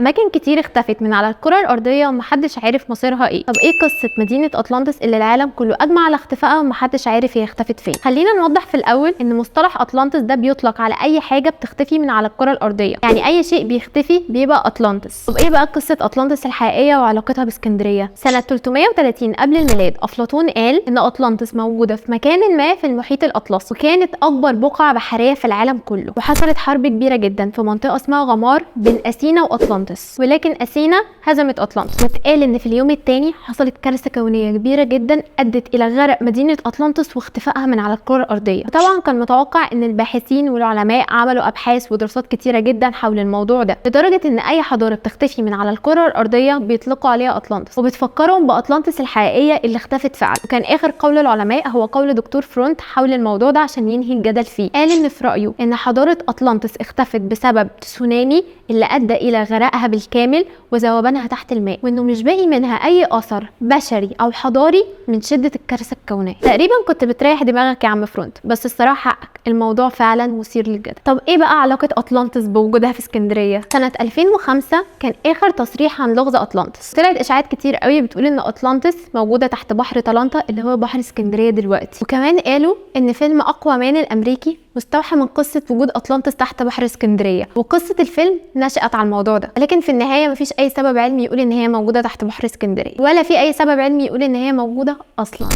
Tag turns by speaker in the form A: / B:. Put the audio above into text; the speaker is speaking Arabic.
A: اماكن كتير اختفت من على الكره الارضيه ومحدش عارف مصيرها ايه. طب ايه قصه مدينه اطلانتس اللي العالم كله اجمع على اختفائها ومحدش عارف هي اختفت فين؟ خلينا نوضح في الاول ان مصطلح اطلانتس ده بيطلق على اي حاجه بتختفي من على الكره الارضيه، يعني اي شيء بيختفي بيبقى اطلانتس. طب ايه بقى قصه اطلانتس الحقيقيه وعلاقتها باسكندريه؟ سنه 330 قبل الميلاد افلاطون قال ان اطلانتس موجوده في مكان ما في المحيط الاطلسي، وكانت اكبر بقعه بحريه في العالم كله، وحصلت حرب كبيره جدا في منطقه اسمها غمار بين اثينا واطلانتس، ولكن اثينا هزمت اطلانتس. واتقال ان في اليوم الثاني حصلت كارثه كونيه كبيره جدا ادت الى غرق مدينه اطلانتس واختفائها من على الكره الارضيه. وطبعا كان متوقع ان الباحثين والعلماء عملوا ابحاث ودراسات كتيره جدا حول الموضوع ده، لدرجه ان اي حضاره بتختفي من على الكره الارضيه بيطلقوا عليها اطلانتس وبتفكرهم باطلانتس الحقيقيه اللي اختفت فعلا. وكان اخر قول العلماء هو قول دكتور فرونت حول الموضوع ده عشان ينهي الجدل فيه. قال ان في رايه ان حضاره اطلانتس اختفت بسبب تسونامي اللي ادى الى غرقها بالكامل وذوبانها تحت الماء، وانه مش باقي منها اي اثر بشري او حضاري من شده الكارثه الكونيه. تقريبا كنت بتريح دماغك يا عم فرونت، بس الصراحه حقك، الموضوع فعلا مثير للجدل. طب ايه بقى علاقه اطلانتس بوجودها في اسكندريه؟ سنه 2005 كان اخر تصريح عن لغز اطلانتس. طلعت اشاعات كتير قوي بتقول ان اطلانتس موجوده تحت بحر طلانتا اللي هو بحر اسكندريه دلوقتي، وكمان قالوا ان فيلم اقوامان الامريكي مستوحى من قصه وجود اطلانتس تحت بحر اسكندريه، وقصه الفيلم نشأت على الموضوع ده. لكن في النهايه مفيش اي سبب علمي يقول ان هي موجوده تحت بحر اسكندريه، ولا في اي سبب علمي يقول ان هي موجوده اصلا.